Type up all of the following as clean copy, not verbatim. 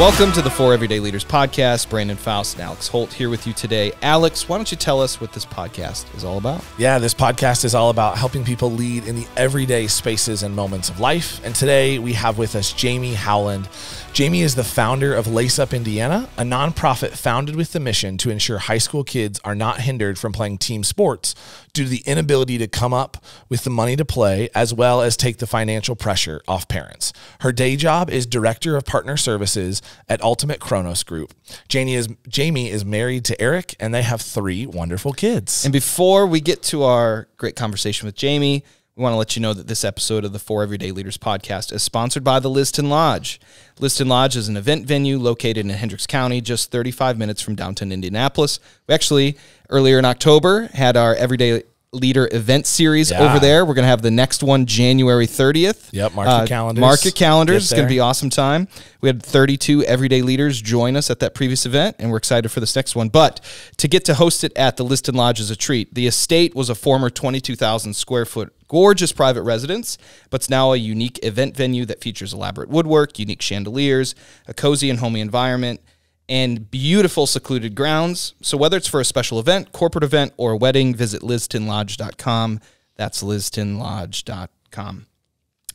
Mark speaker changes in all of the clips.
Speaker 1: Welcome to the For Everyday Leaders podcast. Brandon Faust and Alex Holt here with you today. Alex, why don't you tell us what this podcast is all about?
Speaker 2: Yeah, this podcast is all about helping people lead in the everyday spaces and moments of life. And today we have with us Jami Howland. Jami is the founder of Lace Up Indiana, a nonprofit founded with the mission to ensure high school kids are not hindered from playing team sports due to the inability to come up with the money to play, as well as take the financial pressure off parents. Her day job is Director of Partner Services at Ultimate Kronos Group. Jami is married to Eric, and they have 3 wonderful kids.
Speaker 1: And before we get to our great conversation with Jami, we want to let you know that this episode of the For Everyday Leaders podcast is sponsored by the Liston Lodge. Liston Lodge is an event venue located in Hendricks County, just 35 minutes from downtown Indianapolis. We actually, earlier in October, had our Everyday Leader event series over there. We're going to have the next one January 30th.
Speaker 2: Yep, mark your calendars.
Speaker 1: Mark your calendars. It's going to be an awesome time. We had 32 everyday leaders join us at that previous event, and we're excited for this next one. But to get to host it at the Liston Lodge is a treat. The estate was a former 22,000 square foot gorgeous private residence, but it's now a unique event venue that features elaborate woodwork, unique chandeliers, a cozy and homey environment, and beautiful secluded grounds. So whether it's for a special event, corporate event, or a wedding, visit listonlodge.com. That's listonlodge.com.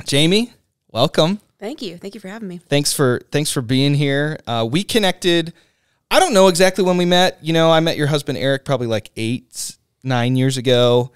Speaker 1: Jami, welcome.
Speaker 3: Thank you. Thank you for having me.
Speaker 1: Thanks for being here. We connected, I don't know exactly when we met. You know, I met your husband, Eric, probably like 8-9 years ago.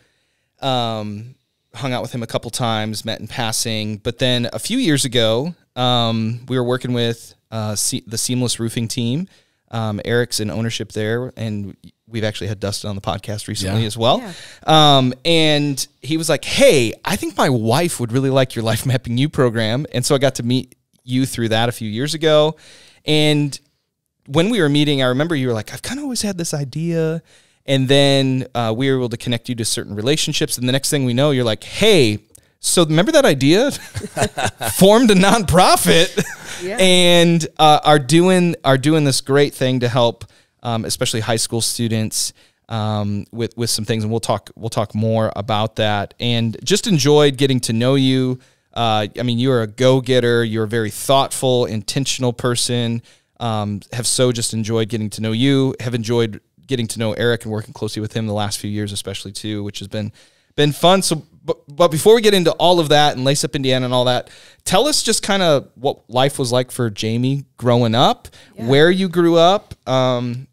Speaker 1: Hung out with him a couple times, met in passing. But then a few years ago, we were working with the Seamless Roofing team. Eric's in ownership there, and we've actually had Dustin on the podcast recently as well. Yeah. And he was like, hey, I think my wife would really like your Life Mapping You program. And so I got to meet you through that a few years ago. And when we were meeting, I remember you were like, I've kind of always had this idea. And then we were able to connect you to certain relationships. And the next thing we know, you're like, hey, so remember that idea? Formed a nonprofit and are doing this great thing to help, especially high school students with some things. And we'll talk more about that. And just enjoyed getting to know you. I mean, you're a go-getter. You're a very thoughtful, intentional person. Have so just enjoyed getting to know you. Have enjoyed getting to know Eric and working closely with him the last few years, especially too, which has been fun. So, but before we get into all of that and Lace Up Indiana and all that, tell us just kind of what life was like for Jami growing up, where you grew up. Tell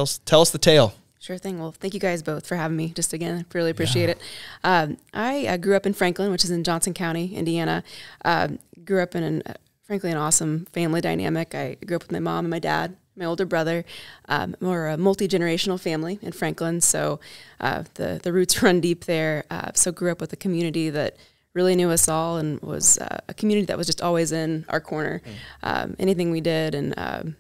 Speaker 1: us the tale.
Speaker 3: Sure thing. Well, thank you guys both for having me. Just again, really appreciate it. I grew up in Franklin, which is in Johnson County, Indiana. Grew up in frankly an awesome family dynamic. I grew up with my mom and my dad, my older brother. We're a multi-generational family in Franklin, so the roots run deep there. So grew up with a community that really knew us all and was a community that was just always in our corner. Anything we did, and I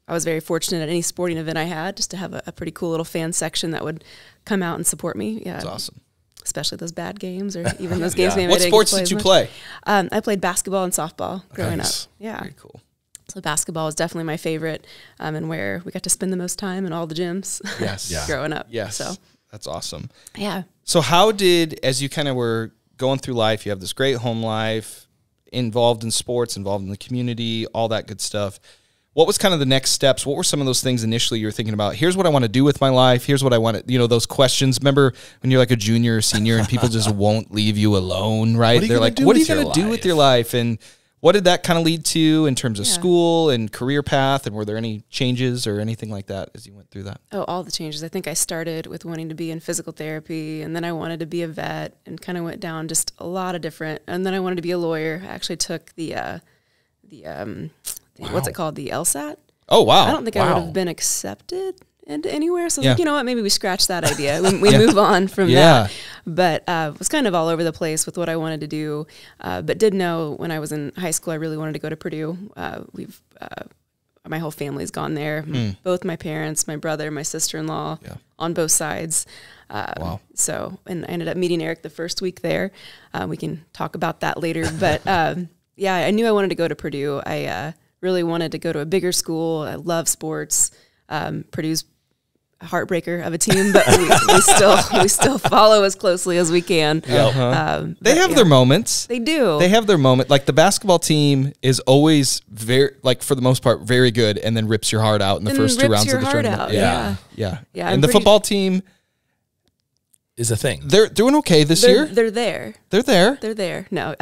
Speaker 3: was very fortunate at any sporting event I had just to have a pretty cool little fan section that would come out and support me.
Speaker 1: That's awesome.
Speaker 3: Especially those bad games or even those games.
Speaker 1: What sports did you play?
Speaker 3: I played basketball and softball growing up. Yeah.
Speaker 1: Very cool.
Speaker 3: So basketball was definitely my favorite, and where we got to spend the most time in all the gyms growing up.
Speaker 1: Yes,
Speaker 3: so
Speaker 1: that's awesome.
Speaker 3: Yeah.
Speaker 1: So how did, as you kind of were going through life, you have this great home life, involved in sports, involved in the community, all that good stuff. What was kind of the next steps? What were some of those things initially you were thinking about? Here's what I want to do with my life. Here's what I want to, those questions. Remember when you're like a junior or senior and people just won't leave you alone, right? They're like, what are you going to do with your life? And what did that kind of lead to in terms of school and career path? And were there any changes or anything like that as you went through that?
Speaker 3: Oh, all the changes. I think I started with wanting to be in physical therapy, and then I wanted to be a vet, and kind of went down just a lot of different. And then I wanted to be a lawyer. I actually took the what's it called? The LSAT.
Speaker 1: Oh, wow.
Speaker 3: I don't think I would have been accepted into anywhere. So I was like, you know what, maybe we scratch that idea. We move on from that. But was kind of all over the place with what I wanted to do. But did know when I was in high school, I really wanted to go to Purdue. My whole family's gone there. Both my parents, my brother, my sister-in-law, on both sides.
Speaker 1: Wow.
Speaker 3: So, and I ended up meeting Eric the first week there. We can talk about that later. But I knew I wanted to go to Purdue. I really wanted to go to a bigger school. I love sports. Purdue's heartbreaker of a team, but we still follow as closely as we can.
Speaker 1: They have their moments.
Speaker 3: They do.
Speaker 1: They have their moment. Like the basketball team is always very, like for the most part, very good, and then rips your heart out in the first 2 rounds of the tournament. Yeah. And the football team
Speaker 2: is a thing.
Speaker 1: They're doing okay this year.
Speaker 3: They're there.
Speaker 1: They're there.
Speaker 3: They're there. No,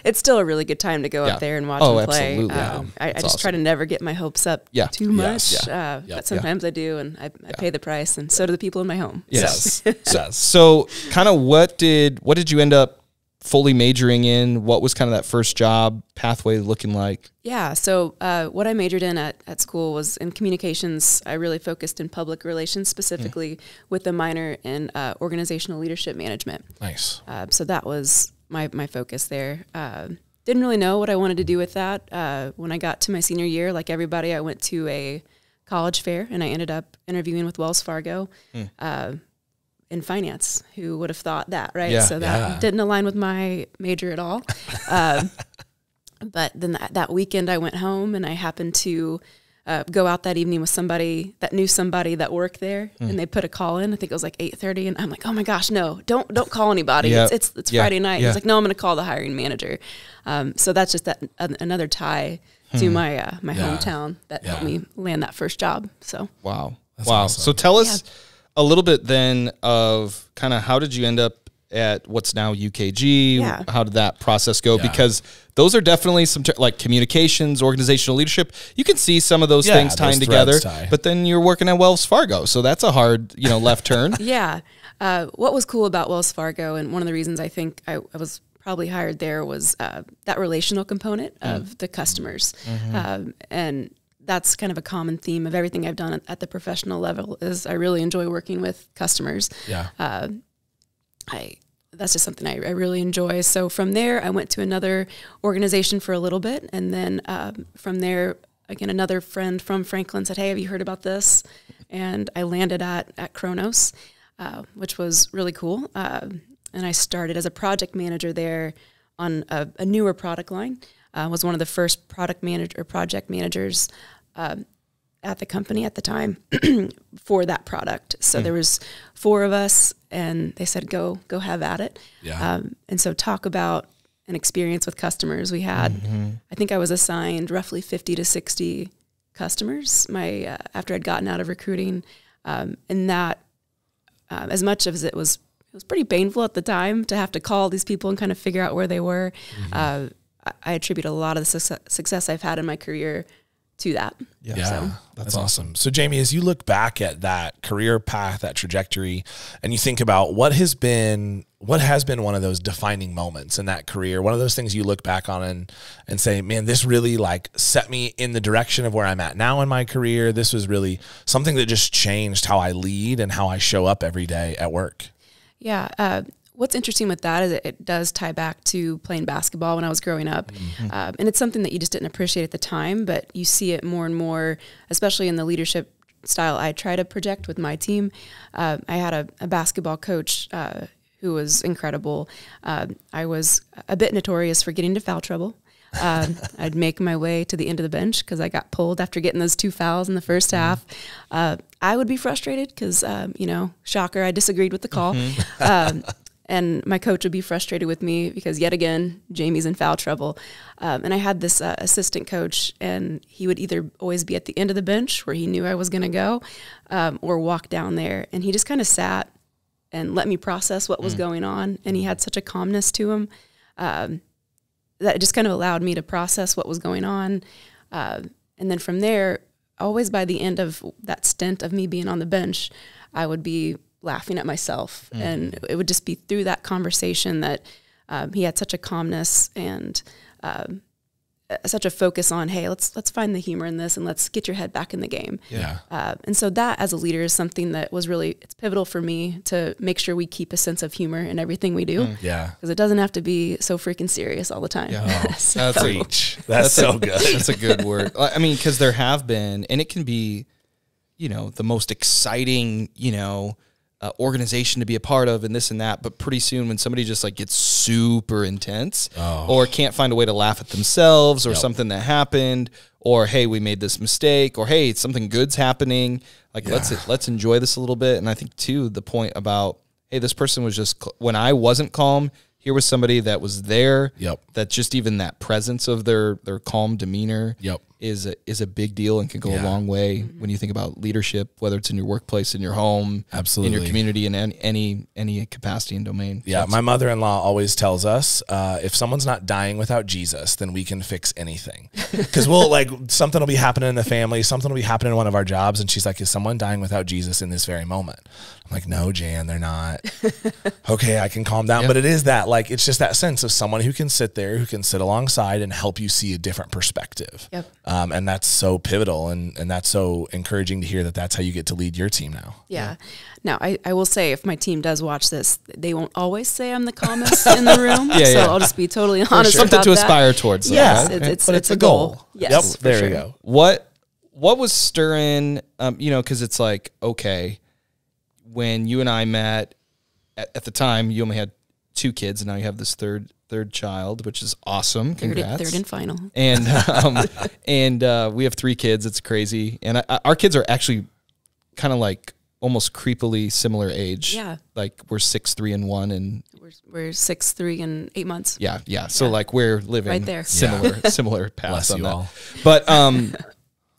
Speaker 3: it's still a really good time to go up there and watch them play.
Speaker 1: Absolutely.
Speaker 3: I just try to never get my hopes up too much. But sometimes I do, and I pay the price, and so do the people in my home.
Speaker 1: Yes. So kind of what did you end up fully majoring in? What was kind of that first job pathway looking like?
Speaker 3: Yeah. So what I majored in at school was in communications. I really focused in public relations, specifically with a minor in organizational leadership management.
Speaker 2: Nice.
Speaker 3: So that was my focus there. Didn't really know what I wanted to do with that. When I got to my senior year, like everybody, I went to a college fair, and I ended up interviewing with Wells Fargo in finance. Who would have thought that, right?
Speaker 1: Yeah.
Speaker 3: So that didn't align with my major at all. But then that weekend I went home, and I happened to go out that evening with somebody that knew somebody that worked there, and they put a call in. I think it was like 8:30, and I'm like, oh my gosh, no, don't call anybody. It's Friday night. He's like, no, I'm going to call the hiring manager. So that's just another tie to my my hometown that helped me land that first job. So
Speaker 1: wow.
Speaker 2: Awesome.
Speaker 1: So tell us a little bit then of kind of how did you end up at what's now UKG?
Speaker 3: Yeah.
Speaker 1: How did that process go? Because those are definitely some like communications, organizational leadership. You can see some of those things tying together, but then you're working at Wells Fargo. So that's a hard, left turn.
Speaker 3: Yeah. What was cool about Wells Fargo, and one of the reasons I think I was probably hired there, was that relational component of the customers. And that's kind of a common theme of everything I've done at the professional level, is I really enjoy working with customers. That's just something I really enjoy. So from there, I went to another organization for a little bit. And then from there, again, another friend from Franklin said, hey, have you heard about this? And I landed at Kronos, which was really cool. And I started as a project manager there on a newer product line. Was one of the first project managers at the company at the time for that product. So there was 4 of us, and they said, go have at it. And so talk about an experience with customers. We had, I think I was assigned roughly 50 to 60 customers after I'd gotten out of recruiting. And that, as much as it was pretty painful at the time to have to call these people and kind of figure out where they were. I attribute a lot of the success I've had in my career to that.
Speaker 2: So that's awesome. So Jami, as you look back at that career path, that trajectory, and you think about what has been one of those defining moments in that career, one of those things you look back on and say, man, this really like set me in the direction of where I'm at now in my career. This was really something that just changed how I lead and how I show up every day at work.
Speaker 3: Yeah. What's interesting with that is it does tie back to playing basketball when I was growing up. And it's something that you just didn't appreciate at the time, but you see it more and more, especially in the leadership style I try to project with my team. I had a basketball coach who was incredible. I was a bit notorious for getting into foul trouble. I'd make my way to the end of the bench because I got pulled after getting those 2 fouls in the first half. I would be frustrated because, shocker, I disagreed with the call. And my coach would be frustrated with me because, yet again, Jami's in foul trouble. And I had this assistant coach, and he would either always be at the end of the bench where he knew I was going to go or walk down there. And he just kind of sat and let me process what was going on. And he had such a calmness to him that just kind of allowed me to process what was going on. And then from there, always by the end of that stint of me being on the bench, I would be laughing at myself. And it would just be through that conversation that he had such a calmness and such a focus on, hey, let's find the humor in this and let's get your head back in the game. And so that as a leader is something that was it's pivotal for me to make sure we keep a sense of humor in everything we do. Because it doesn't have to be so freaking serious all the time.
Speaker 2: That's so good.
Speaker 1: That's a good word. I mean, because there have been, and it can be, the most exciting, organization to be a part of and this and that, but pretty soon when somebody just like gets super intense or can't find a way to laugh at themselves or something that happened or hey, we made this mistake, or hey, something good's happening. Like let's enjoy this a little bit. And I think too the point about hey, this person was just when I wasn't calm. Here was somebody that was there.
Speaker 2: Yep.
Speaker 1: That just even that presence of their calm demeanor.
Speaker 2: Yep.
Speaker 1: Is a big deal and can go a long way when you think about leadership, whether it's in your workplace, in your home,
Speaker 2: absolutely,
Speaker 1: in your community, in any capacity and domain.
Speaker 2: Yeah, my mother-in-law always tells us if someone's not dying without Jesus, then we can fix anything. Because we'll something will be happening in the family, something will be happening in one of our jobs, and she's like, "Is someone dying without Jesus in this very moment?" I'm like, "No, Jan, they're not." Okay, I can calm down, but it is that it's just that sense of someone who can sit there, who can sit alongside and help you see a different perspective.
Speaker 3: Yep.
Speaker 2: And that's so pivotal, and that's so encouraging to hear that that's how you get to lead your team now.
Speaker 3: Yeah. Now, I will say, if my team does watch this, they won't always say I'm the calmest in the room. I'll just be totally honest
Speaker 1: Something
Speaker 3: about
Speaker 1: to
Speaker 3: that.
Speaker 1: aspire towards.
Speaker 3: Yes,
Speaker 1: right?
Speaker 3: it's a goal. Yes,
Speaker 2: Yep, there you go.
Speaker 1: What was stirring, because it's like, okay, when you and I met, at the time, you only had 2 kids, and now you have this third child, which is awesome. Congrats.
Speaker 3: Third and final.
Speaker 1: And we have 3 kids. It's crazy. And our kids are actually kind of like almost creepily similar age.
Speaker 3: Yeah.
Speaker 1: Like we're 6, 3, and 1, and
Speaker 3: we're 6, 3, and 8 months.
Speaker 1: Yeah. So we're living
Speaker 3: right there.
Speaker 1: Similar paths on that.
Speaker 2: All.
Speaker 1: But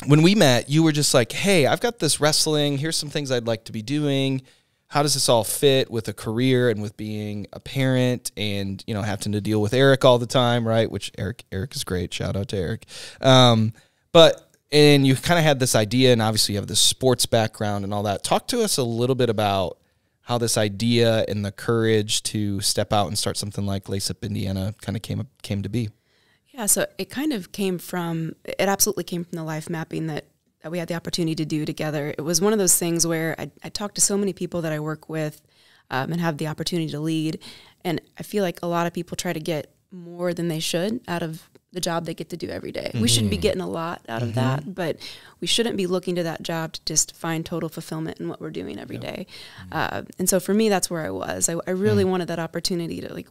Speaker 1: when we met, you were just like, hey, I've got this wrestling. Here's some things I'd like to be doing. How does this all fit with a career and with being a parent and, having to deal with Eric all the time, right? Which Eric is great. Shout out to Eric. And you kind of had this idea, and obviously you have this sports background and all that. Talk to us a little bit about how this idea and the courage to step out and start something like Lace Up Indiana kind of came to be.
Speaker 3: Yeah, so it absolutely came from the life mapping that we had the opportunity to do together. It was one of those things where I talked to so many people that I work with and have the opportunity to lead. And I feel like a lot of people try to get more than they should out of the job they get to do every day. We should be getting a lot out of that, but we shouldn't be looking to that job to just find total fulfillment in what we're doing every day. And so for me, that's where I was. I really wanted that opportunity to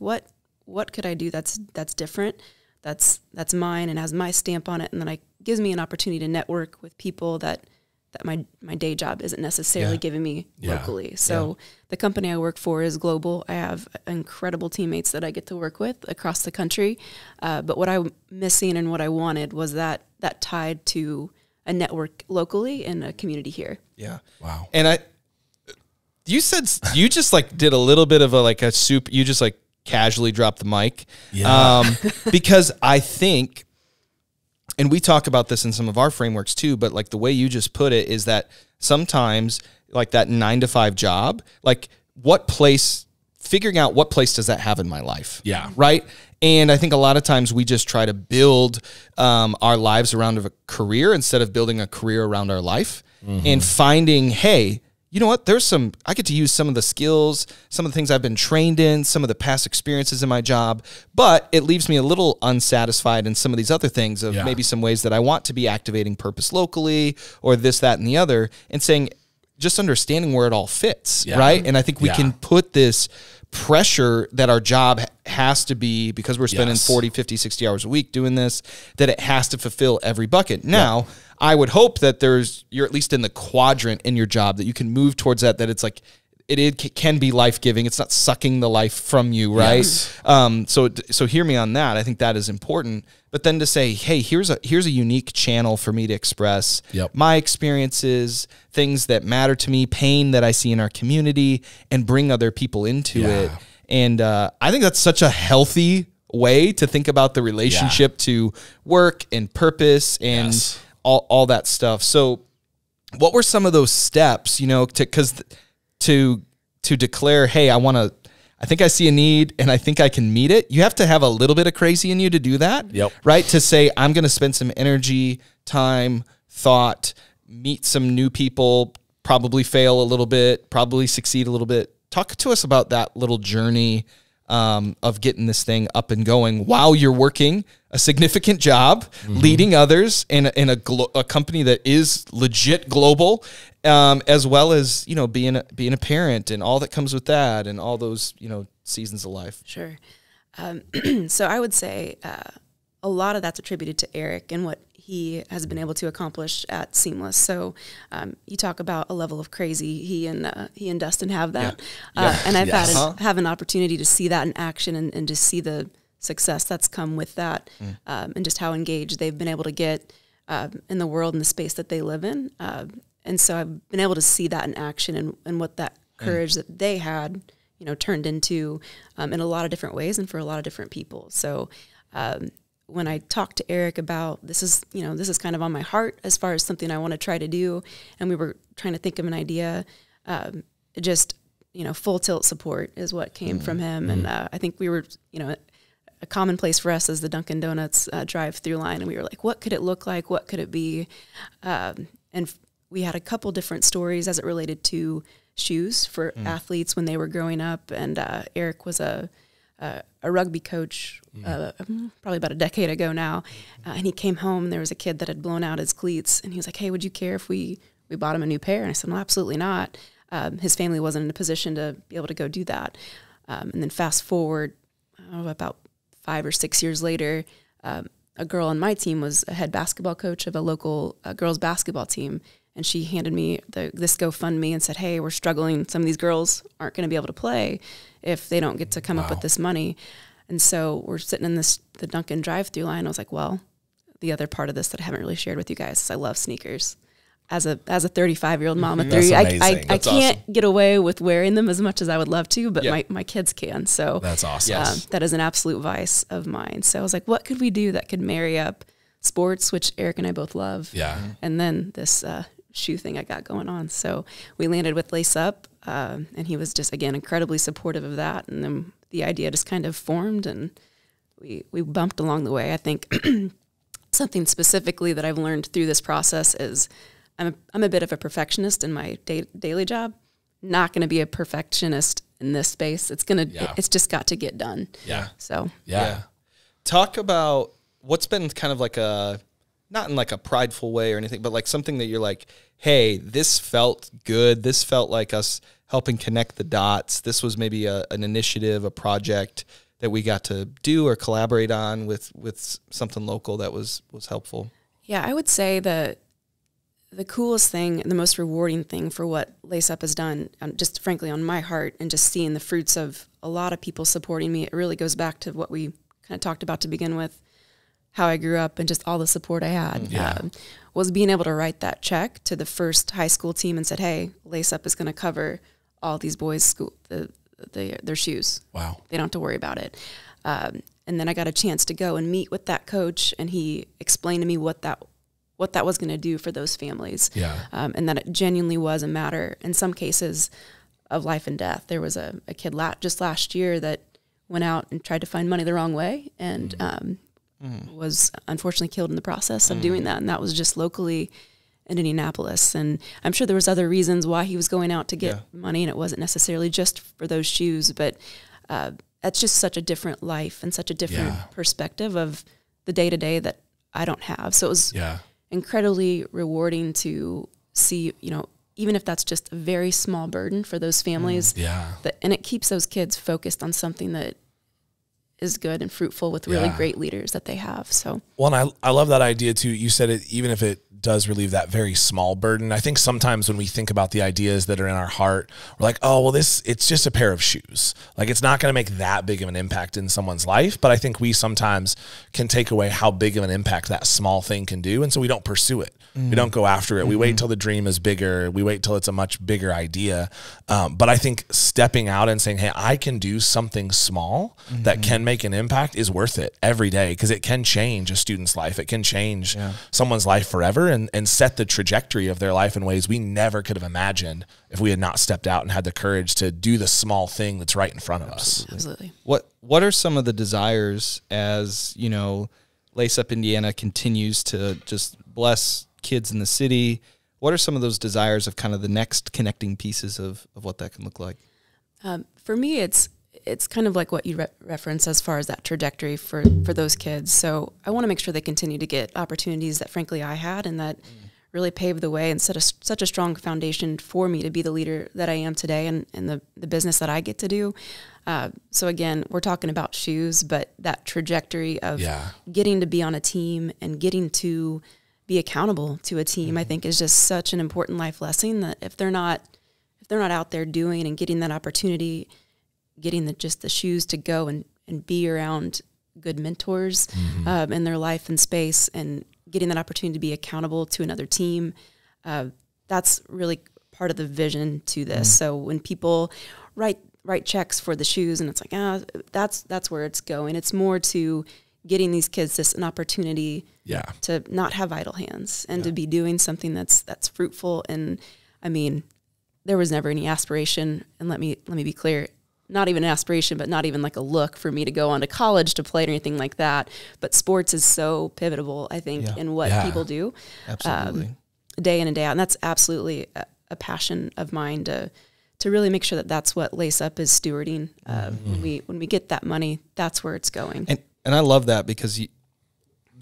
Speaker 3: what could I do that's different, that's mine and has my stamp on it, and then it gives me an opportunity to network with people that my day job isn't necessarily giving me locally. So the company I work for is global. I have incredible teammates that I get to work with across the country. But what I'm missing and what I wanted was that tied to a network locally and a community here.
Speaker 1: Yeah.
Speaker 2: Wow.
Speaker 1: And you said you just did a little bit of a soup. You just casually dropped the mic. Yeah. Because I think, and we talk about this in some of our frameworks too, but the way you just put it is that sometimes that 9-to-5 job, figuring out what place does that have in my life?
Speaker 2: Yeah.
Speaker 1: Right. And I think a lot of times we just try to build our lives around a career instead of building a career around our life and finding, hey, you know what? I get to use some of the skills, some of the things I've been trained in, some of the past experiences in my job, but it leaves me a little unsatisfied in some of these other things of maybe some ways that I want to be activating purpose locally or this, that, and the other, and saying, just understanding where it all fits, right? And I think we can put this pressure that our job has to be, because we're spending 40, 50, 60 hours a week doing this, that it has to fulfill every bucket. Now, I would hope that you're at least in the quadrant in your job that you can move towards that it's it can be life-giving. It's not sucking the life from you, right? Yes. So hear me on that. I think that is important. But then to say, hey, here's a unique channel for me to express my experiences, things that matter to me, pain that I see in our community, and bring other people into it. And I think that's such a healthy way to think about the relationship to work and purpose and all that stuff. So what were some of those steps, to declare, hey, I think I see a need and I think I can meet it? You have to have a little bit of crazy in you to do that, right? To say, I'm going to spend some energy, time, thought, meet some new people, probably fail a little bit, probably succeed a little bit. Talk to us about that little journey of getting this thing up and going while you're working a significant job, leading others in a company that is legit global, as well as being a parent and all that comes with that, and all those seasons of life.
Speaker 3: Sure. So I would say a lot of that's attributed to Eric and what he has been able to accomplish at Seamless. So you talk about a level of crazy. He and Dustin have that, and I've have an opportunity to see that in action and to see the success that's come with that, and just how engaged they've been able to get in the world and the space that they live in. And so I've been able to see that in action and what that courage that they had, turned into in a lot of different ways and for a lot of different people. So when I talked to Eric about this is kind of on my heart as far as something I want to try to do, and we were trying to think of an idea, full tilt support is what came from him. And I think we were, a common place for us is the Dunkin' Donuts drive-through line. And we were like, what could it look like? What could it be? And we had a couple different stories as it related to shoes for athletes when they were growing up. And Eric was a rugby coach probably about a decade ago now. And he came home and there was a kid that had blown out his cleats. And he was like, hey, would you care if we bought him a new pair? And I said, no, absolutely not. His family wasn't in a position to be able to go do that. And then fast forward about 5 or 6 years later, a girl on my team was a head basketball coach of a local girls basketball team. And she handed me this GoFundMe and said, hey, we're struggling. Some of these girls aren't going to be able to play if they don't get to come up with this money. And so we're sitting in the Dunkin' drive-through line. I was like, well, the other part of this that I haven't really shared with you guys is I love sneakers. As a 35-year-old mom of three, I can't get away with wearing them as much as I would love to, but my kids can. So
Speaker 2: that's awesome.
Speaker 3: That is an absolute vice of mine. So I was like, what could we do that could marry up sports, which Eric and I both love, and then this shoe thing I got going on. So we landed with Lace Up, and he was just, again, incredibly supportive of that. And then the idea just kind of formed, and we bumped along the way. I think something specifically that I've learned through this process is I'm a bit of a perfectionist in my daily job. Not going to be a perfectionist in this space. It's just got to get done.
Speaker 2: Yeah.
Speaker 3: So
Speaker 1: Talk about what's been kind of like not in like a prideful way or anything, but like something that you're like, hey, this felt good. This felt like us helping connect the dots. This was maybe an initiative, a project that we got to do or collaborate on with something local that was helpful.
Speaker 3: Yeah, I would say that the coolest thing, the most rewarding thing for what Lace Up has done, just frankly on my heart, and just seeing the fruits of a lot of people supporting me, it really goes back to what we kind of talked about to begin with, how I grew up and just all the support I had, was being able to write that check to the first high school team and said, hey, Lace Up is going to cover all these boys' school, their shoes.
Speaker 2: Wow.
Speaker 3: They don't have to worry about it. And then I got a chance to go and meet with that coach, and he explained to me what that was going to do for those families.
Speaker 2: Yeah.
Speaker 3: And that it genuinely was a matter, in some cases, of life and death. There was a kid just last year that went out and tried to find money the wrong way and was unfortunately killed in the process of doing that. And that was just locally in Indianapolis. And I'm sure there was other reasons why he was going out to get money, and it wasn't necessarily just for those shoes, but that's just such a different life and such a different perspective of the day-to-day that I don't have. So it was incredibly rewarding to see, even if that's just a very small burden for those families, and it keeps those kids focused on something that is good and fruitful with really great leaders that they have. So,
Speaker 2: well, and I love that idea too. You said it, even if it does relieve that very small burden. I think sometimes when we think about the ideas that are in our heart, we're like, oh, well, it's just a pair of shoes. Like, it's not going to make that big of an impact in someone's life. But I think we sometimes can take away how big of an impact that small thing can do. And so we don't pursue it. We don't go after it. We wait till the dream is bigger. We wait till it's a much bigger idea. But I think stepping out and saying, hey, I can do something small that can make an impact is worth it every day, because it can change a student's life. It can change someone's life forever and set the trajectory of their life in ways we never could have imagined if we had not stepped out and had the courage to do the small thing that's right in front of us.
Speaker 3: Absolutely.
Speaker 1: What are some of the desires as, Lace Up Indiana continues to just bless kids in the city? What are some of those desires of kind of the next connecting pieces of what that can look like?
Speaker 3: For me, it's kind of like what you reference as far as that trajectory for those kids. So I want to make sure they continue to get opportunities that frankly I had, and that really paved the way and set such a strong foundation for me to be the leader that I am today and the business that I get to do. So again, we're talking about shoes, but that trajectory of getting to be on a team and getting to be accountable to a team, I think is just such an important life lesson that if they're not out there doing and getting that opportunity, getting just the shoes to go and be around good mentors in their life and space and getting that opportunity to be accountable to another team, that's really part of the vision to this. So when people write checks for the shoes and it's like, that's where it's going. It's more to getting these kids an opportunity to not have idle hands and to be doing something that's fruitful. And I mean, there was never any aspiration, and let me be clear, not even an aspiration, but not even like a look for me to go on to college to play or anything like that. But sports is so pivotal, I think, in what people do.
Speaker 1: Absolutely.
Speaker 3: Day in and day out. And that's absolutely a passion of mine to really make sure that that's what Lace Up is stewarding. When we get that money, that's where it's going.
Speaker 1: And I love that because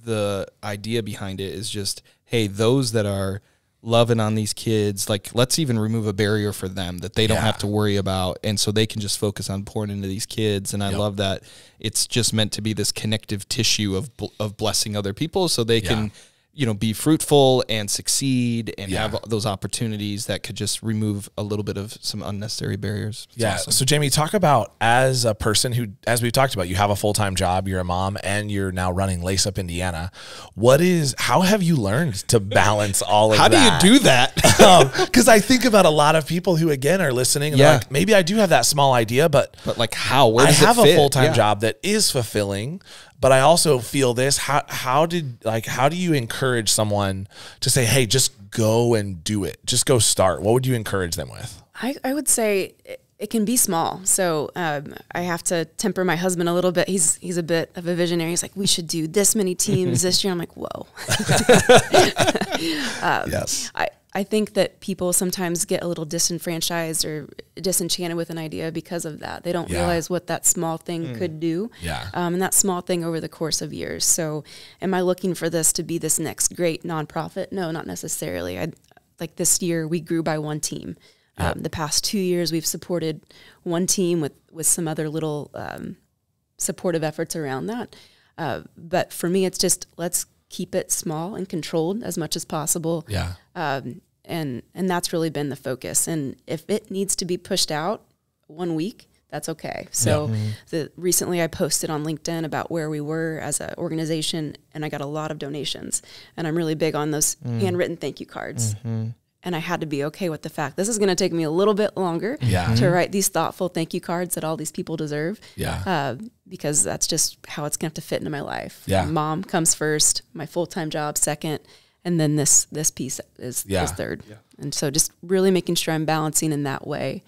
Speaker 1: the idea behind it is just, hey, those that are loving on these kids, like, let's even remove a barrier for them that they don't have to worry about, and so they can just focus on pouring into these kids. And I love that it's just meant to be this connective tissue of blessing other people so they can be fruitful and succeed and have those opportunities that could just remove a little bit of some unnecessary barriers. It's awesome.
Speaker 2: So Jami, talk about, as a person who, as we've talked about, you have a full-time job, you're a mom, and you're now running Lace Up Indiana. How have you learned to balance all of that?
Speaker 1: How do you do that?
Speaker 2: Because I think about a lot of people who, again, are listening and they're like, maybe I do have that small idea, but
Speaker 1: like how? Where does
Speaker 2: I have
Speaker 1: it fit?
Speaker 2: a full-time job that is fulfilling. But I also feel this, how do you encourage someone to say, hey, just go and do it. Just go start. What would you encourage them with?
Speaker 3: I would say it can be small. So I have to temper my husband a little bit. He's a bit of a visionary. He's like, we should do this many teams this year. I'm like, whoa.
Speaker 2: Yes.
Speaker 3: I think that people sometimes get a little disenfranchised or disenchanted with an idea because of that. They don't realize what that small thing could do. And that small thing over the course of years. So am I looking for this to be this next great nonprofit? No, not necessarily. Like this year, we grew by one team. The past 2 years, we've supported one team with some other little supportive efforts around that. But for me, it's just let's keep it small and controlled as much as possible. And that's really been the focus. And if it needs to be pushed out 1 week, that's okay. So recently I posted on LinkedIn about where we were as an organization, and I got a lot of donations. And I'm really big on those handwritten thank you cards. And I had to be okay with the fact this is going to take me a little bit longer to write these thoughtful thank you cards that all these people deserve. Because that's just how it's going to have to fit into my life. Mom comes first, my full-time job second, and then this piece is third. And so just really making sure I'm balancing in that way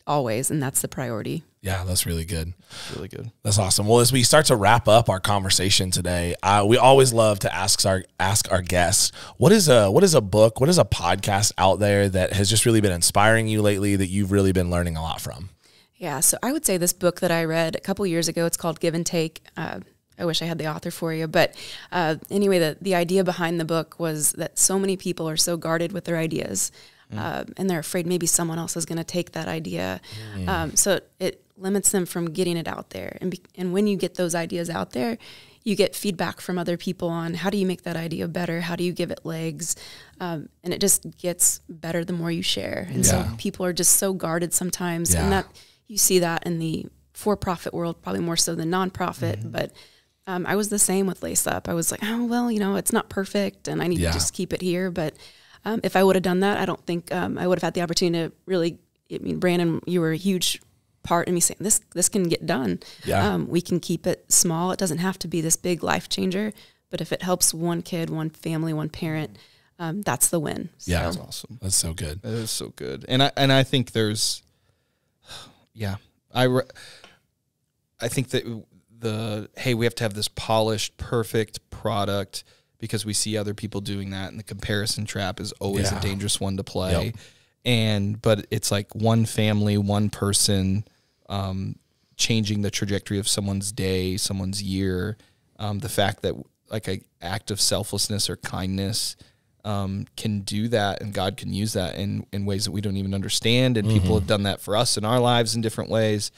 Speaker 3: always, and that's the priority.
Speaker 2: Yeah, that's really good.
Speaker 1: Really good.
Speaker 2: That's awesome. Well, as we start to wrap up our conversation today, we always love to ask our guests, what is a book, what is a podcast out there that has just really been inspiring you lately that you've really been learning a lot from?
Speaker 3: Yeah, so I would say this book that I read a couple years ago, it's called Give and Take. I wish I had the author for you. But anyway, the idea behind the book was that so many people are so guarded with their ideas. And they're afraid maybe someone else is going to take that idea. So it limits them from getting it out there. And when you get those ideas out there, you get feedback from other people on how do you make that idea better? How do you give it legs? And it just gets better the more you share. And so people are just so guarded sometimes. And that you see that in the for-profit world, probably more so than nonprofit. But I was the same with Lace Up. I was like, oh, well, it's not perfect and I need to just keep it here. But if I would have done that, I don't think I would have had the opportunity to really, Brandon, you were a huge part in me saying this can get done. We can keep it small. It doesn't have to be this big life changer, but if it helps one kid, one family, one parent, that's the win. So.
Speaker 2: Yeah, that's awesome. That's so good.
Speaker 1: That is so good. And I think there's, I think that hey, we have to have this polished, perfect product because we see other people doing that, and the comparison trap is always a dangerous one to play. But it's like one family, one person changing the trajectory of someone's day, someone's year. The fact that like an act of selflessness or kindness can do that, and God can use that in ways that we don't even understand. And people have done that for us in our lives in different ways.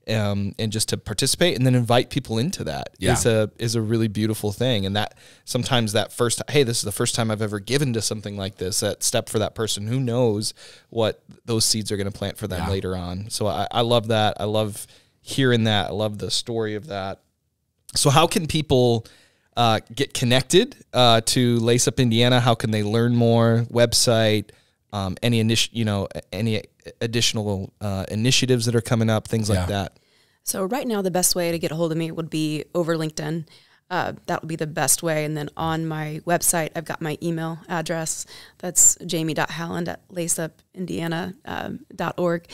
Speaker 1: And just to participate and then invite people into that is a really beautiful thing. And that sometimes that first, hey, this is the first time I've ever given to something like this, that step for that person, who knows what those seeds are going to plant for them later on. So I love that. I love hearing that. I love the story of that. So how can people get connected to Lace Up Indiana? How can they learn more? Website, any additional initiatives that are coming up, things like that?
Speaker 3: So right now, the best way to get a hold of me would be over LinkedIn. That would be the best way. And then on my website, I've got my email address. That's jami.howland@laceupindiana.org.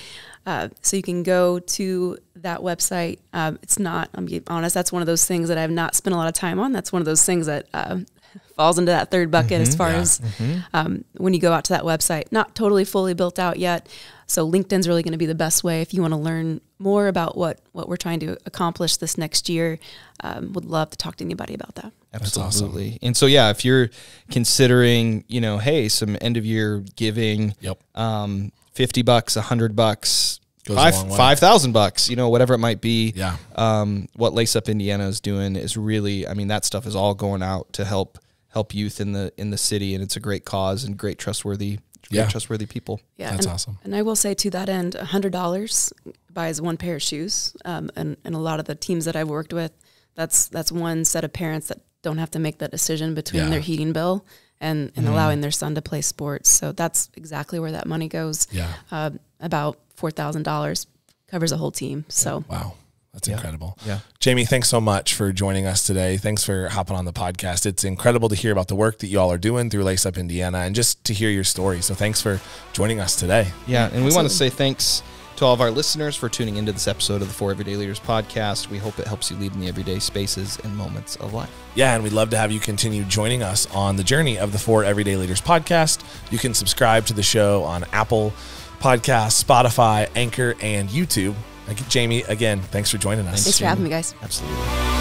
Speaker 3: So you can go to that website. It's not, I'm being honest, that's one of those things that I've not spent a lot of time on. That's one of those things that falls into that third bucket as far as when you go out to that website. Not totally fully built out yet. So LinkedIn's really going to be the best way if you want to learn more about what we're trying to accomplish this next year. Would love to talk to anybody about that.
Speaker 1: Absolutely. Awesome. And so, yeah, if you're considering, hey, some end of year giving, $50, $100, $5,000, whatever it might be. What Lace Up Indiana is doing is really, that stuff is all going out to help youth in the city, and it's a great cause and great trustworthy people.
Speaker 2: Yeah, that's awesome.
Speaker 3: And I will say to that end, $100 buys one pair of shoes. And a lot of the teams that I've worked with, that's one set of parents that don't have to make that decision between their heating bill and allowing their son to play sports. So that's exactly where that money goes. About $4,000 covers a whole team. So
Speaker 2: wow. That's incredible. Yeah. Jami, thanks so much for joining us today. Thanks for hopping on the podcast. It's incredible to hear about the work that you all are doing through Lace Up Indiana and just to hear your story. So thanks for joining us today.
Speaker 1: Yeah. And we want to say thanks to all of our listeners for tuning into this episode of the 4 Everyday Leaders podcast. We hope it helps you lead in the everyday spaces and moments of life.
Speaker 2: Yeah, and we'd love to have you continue joining us on the journey of the 4 Everyday Leaders podcast. You can subscribe to the show on Apple Podcasts, Spotify, Anchor, and YouTube. Jami, again, thanks for joining us.
Speaker 3: Thanks for having me, guys.
Speaker 1: Absolutely.